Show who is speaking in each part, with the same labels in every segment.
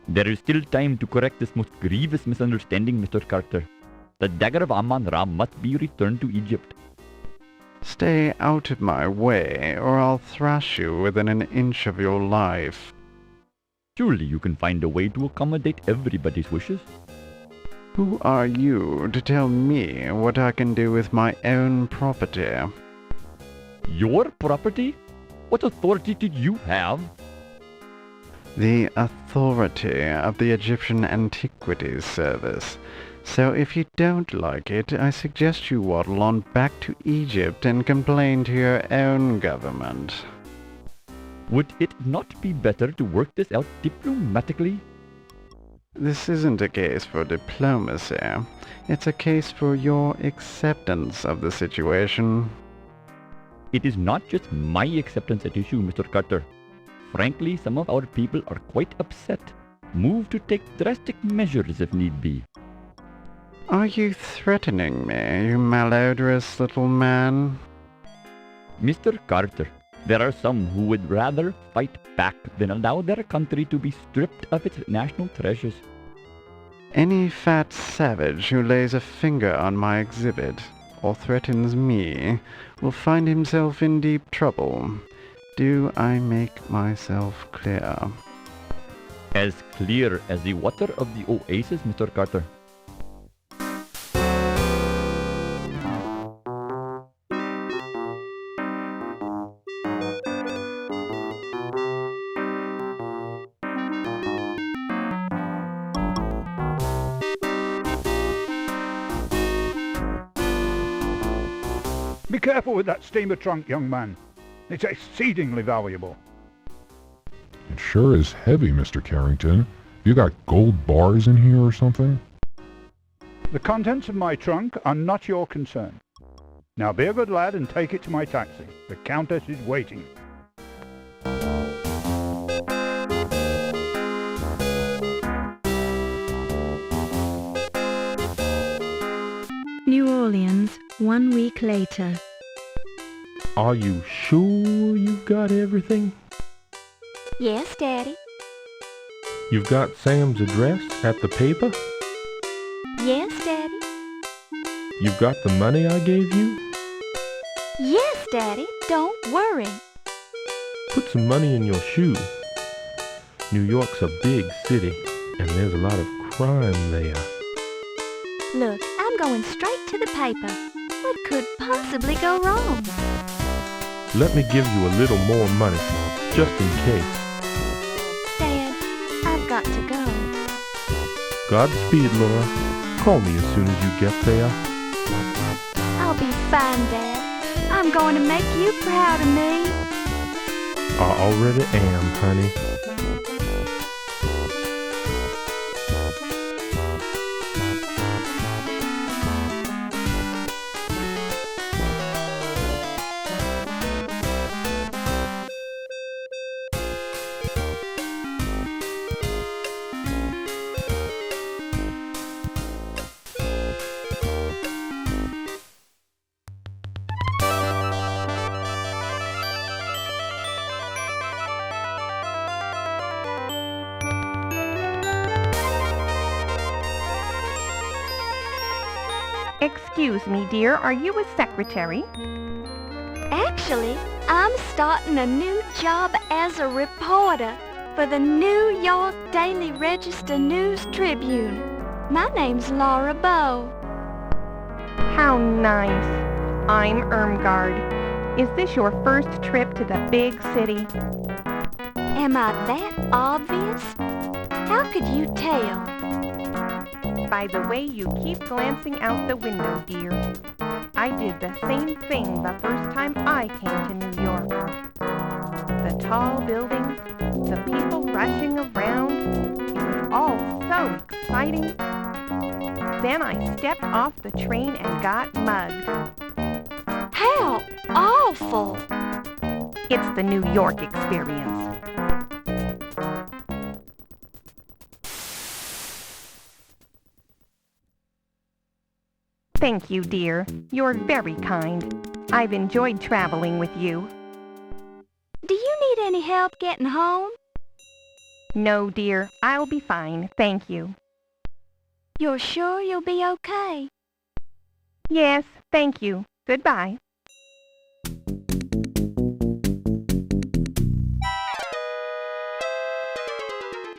Speaker 1: There is still time to correct this most grievous misunderstanding, Mr. Carter. The Dagger of Amon Ra must be returned to Egypt.
Speaker 2: Stay out of my way, or I'll thrash you within an inch of your life.
Speaker 1: Surely you can find a way to accommodate everybody's wishes.
Speaker 2: Who are you to tell me what I can do with my own property?
Speaker 1: Your property? What authority did you have?
Speaker 2: The authority of the Egyptian Antiquities Service. So if you don't like it, I suggest you waddle on back to Egypt and complain to your own government.
Speaker 1: Would it not be better to work this out diplomatically?
Speaker 2: This isn't a case for diplomacy. It's a case for your acceptance of the situation.
Speaker 1: It is not just my acceptance at issue, Mr. Carter. Frankly, some of our people are quite upset, moved to take drastic measures if need be.
Speaker 2: Are you threatening me, you malodorous little man?
Speaker 1: Mr. Carter, there are some who would rather fight back than allow their country to be stripped of its national treasures.
Speaker 2: Any fat savage who lays a finger on my exhibit, or threatens me, will find himself in deep trouble. Do I make myself clear?
Speaker 1: As clear as the water of the oasis, Mr. Carter.
Speaker 3: Be careful with that steamer trunk, young man. It's exceedingly valuable.
Speaker 4: It sure is heavy, Mr. Carrington. You got gold bars in here or something?
Speaker 3: The contents of my trunk are not your concern. Now be a good lad and take it to my taxi. The Countess is waiting.
Speaker 5: New Orleans, 1 week later.
Speaker 6: Are you sure you've got everything?
Speaker 7: Yes, Daddy.
Speaker 6: You've got Sam's address at the paper?
Speaker 7: Yes, Daddy.
Speaker 6: You've got the money I gave you?
Speaker 7: Yes, Daddy. Don't worry.
Speaker 6: Put some money in your shoe. New York's a big city, and there's a lot of crime there.
Speaker 7: Look, I'm going straight to the paper. What could possibly go wrong?
Speaker 6: Let me give you a little more money, just in case.
Speaker 7: Dad, I've got to go.
Speaker 6: Godspeed, Laura. Call me as soon as you get there.
Speaker 7: I'll be fine, Dad. I'm going to make you proud of me.
Speaker 6: I already am, honey.
Speaker 8: Excuse me, dear, are you a secretary?
Speaker 7: Actually, I'm starting a new job as a reporter for the New York Daily Register News Tribune. My name's Laura Bowe.
Speaker 8: How nice. I'm Irmgard. Is this your first trip to the big city?
Speaker 7: Am I that obvious? How could you tell?
Speaker 8: By the way you keep glancing out the window, dear. I did the same thing the first time I came to New York. The tall buildings, the people rushing around, it was all so exciting. Then I stepped off the train and got mugged.
Speaker 7: How awful!
Speaker 8: It's the New York experience. Thank you, dear. You're very kind. I've enjoyed traveling with you.
Speaker 7: Do you need any help getting home?
Speaker 8: No, dear. I'll be fine. Thank you.
Speaker 7: You're sure you'll be okay?
Speaker 8: Yes, thank you. Goodbye.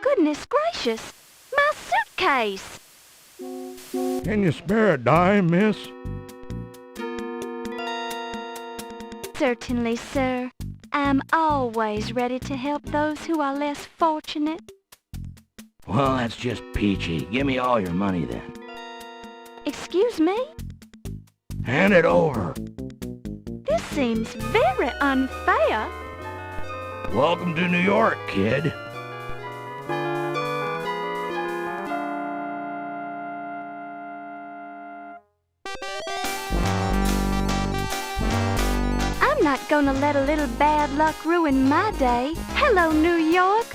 Speaker 7: Goodness gracious! My suitcase!
Speaker 9: Can you spare a dime, miss?
Speaker 7: Certainly, sir. I'm always ready to help those who are less fortunate.
Speaker 10: Well, that's just peachy. Give me all your money then.
Speaker 7: Excuse me?
Speaker 10: Hand it over.
Speaker 7: This seems very unfair.
Speaker 10: Welcome to New York, kid.
Speaker 7: I'm not gonna let a little bad luck ruin my day. Hello, New York.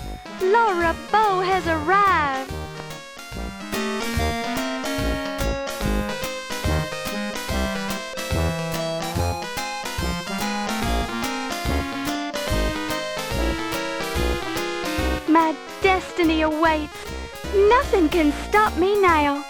Speaker 7: Laura Bow has arrived. My destiny awaits. Nothing can stop me now.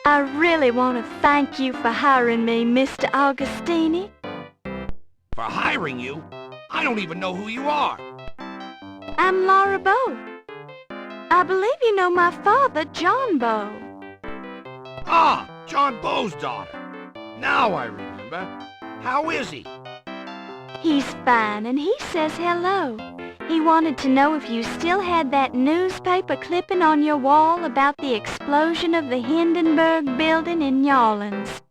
Speaker 7: I really want to thank you for hiring me, Mr. Augustini.
Speaker 10: For hiring you? I don't even know who you are.
Speaker 7: I'm Laura Bow. I believe you know my father, John Bow.
Speaker 10: Ah, John Bow's daughter. Now I remember. How is he?
Speaker 7: He's fine, and he says hello. He wanted to know if you still had that newspaper clipping on your wall about the explosion of the Hindenburg building in New Orleans.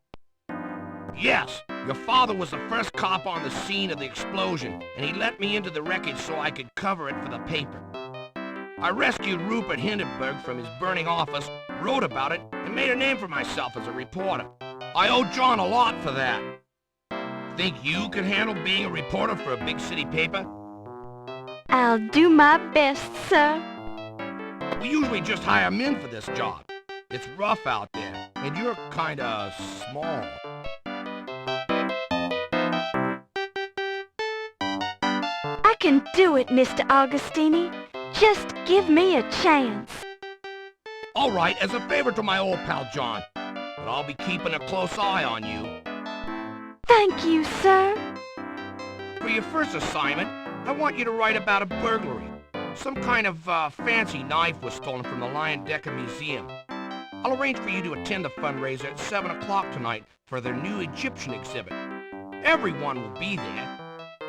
Speaker 10: Yes, your father was the first cop on the scene of the explosion, and he let me into the wreckage so I could cover it for the paper. I rescued Rupert Hindenburg from his burning office, wrote about it, and made a name for myself as a reporter. I owe John a lot for that. Think you can handle being a reporter for a big city paper?
Speaker 7: I'll do my best, sir.
Speaker 10: We usually just hire men for this job. It's rough out there, and you're kinda small.
Speaker 7: I can do it, Mr. Augustini. Just give me a chance.
Speaker 10: All right, as a favor to my old pal John, but I'll be keeping a close eye on you.
Speaker 7: Thank you, sir.
Speaker 10: For your first assignment, I want you to write about a burglary. Some kind of fancy knife was stolen from the Lion Decker Museum. I'll arrange for you to attend the fundraiser at 7 o'clock tonight for their new Egyptian exhibit. Everyone will be there.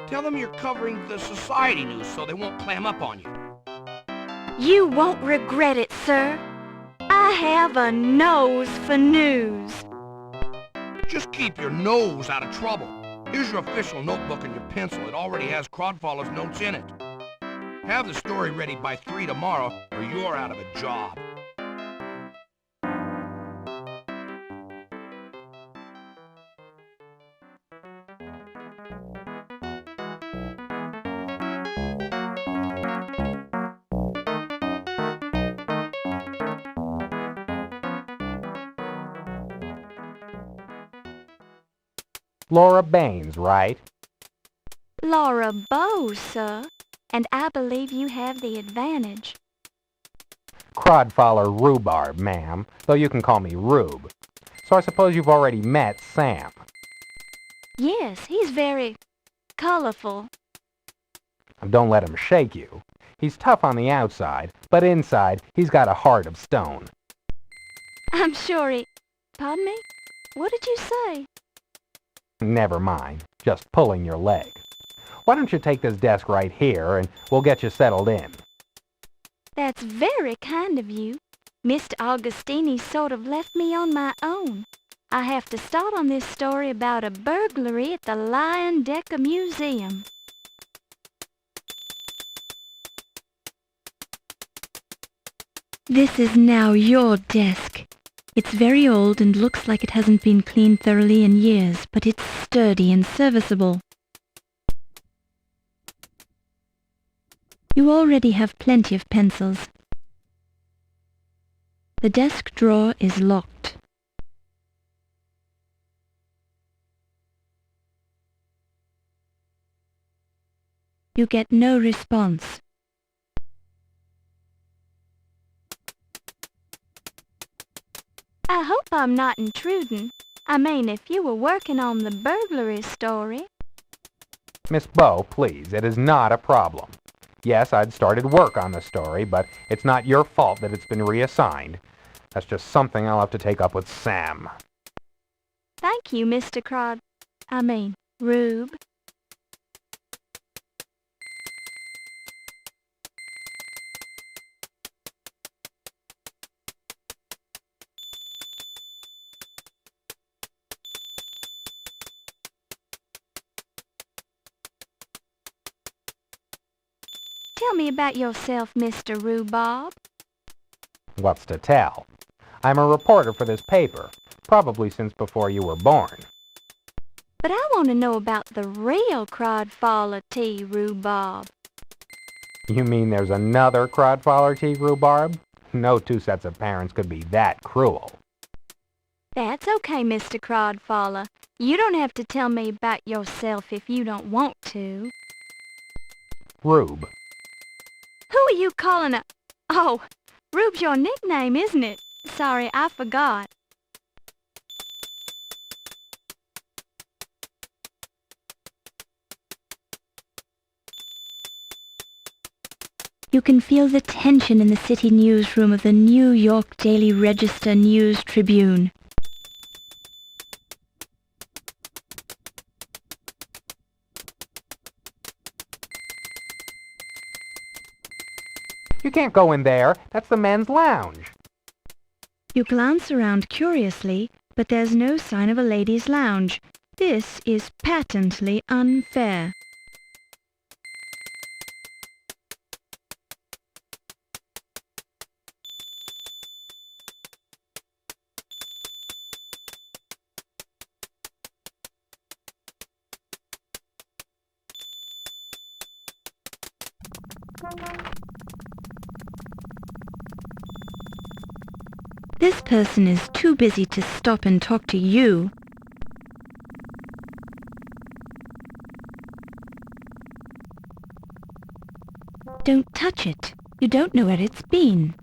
Speaker 10: Tell them you're covering the society news so they won't clam up on you.
Speaker 7: You won't regret it, sir. I have a nose for news.
Speaker 10: Just keep your nose out of trouble. Here's your official notebook and your pencil. It already has Crodfoller's notes in it. Have the story ready by 3 tomorrow, or you're out of a job.
Speaker 11: Laura Baines, right?
Speaker 7: Laura Bow, sir. And I believe you have the advantage.
Speaker 11: Crodfoller Rhubarb, ma'am, though you can call me Rube. So I suppose you've already met Sam.
Speaker 7: Yes, he's very colorful.
Speaker 11: Don't let him shake you. He's tough on the outside, but inside he's got a heart of stone.
Speaker 7: I'm sure he... Pardon me? What did you say?
Speaker 11: Never mind. Just pulling your leg. Why don't you take this desk right here, and we'll get you settled in.
Speaker 7: That's very kind of you. Mr. Augustini sort of left me on my own. I have to start on this story about a burglary at the Lion Decker Museum.
Speaker 5: This is now your desk. It's very old and looks like it hasn't been cleaned thoroughly in years, but it's sturdy and serviceable. You already have plenty of pencils. The desk drawer is locked. You get no response.
Speaker 7: I hope I'm not intruding. I mean, if you were working on the burglary story.
Speaker 11: Miss Bow, please, it is not a problem. Yes, I'd started work on the story, but it's not your fault that it's been reassigned. That's just something I'll have to take up with Sam.
Speaker 7: Thank you, Mr. Rube. Tell me about yourself, Mr. Rhubarb.
Speaker 11: What's to tell? I'm a reporter for this paper, probably since before you were born.
Speaker 7: But I want to know about the real Crodfaller T. Rhubarb.
Speaker 11: You mean there's another Crodfaller T. Rhubarb? No two sets of parents could be that cruel.
Speaker 7: That's okay, Mr. Crodfaller. You don't have to tell me about yourself if you don't want to.
Speaker 11: Rube.
Speaker 7: Who are you calling a... Oh, Rube's your nickname, isn't it? Sorry, I forgot.
Speaker 5: You can feel the tension in the city newsroom of the New York Daily Register News Tribune.
Speaker 11: You can't go in there. That's the men's lounge.
Speaker 5: You glance around curiously, but there's no sign of a ladies' lounge. This is patently unfair. This person is too busy to stop and talk to you. Don't touch it. You don't know where it's been.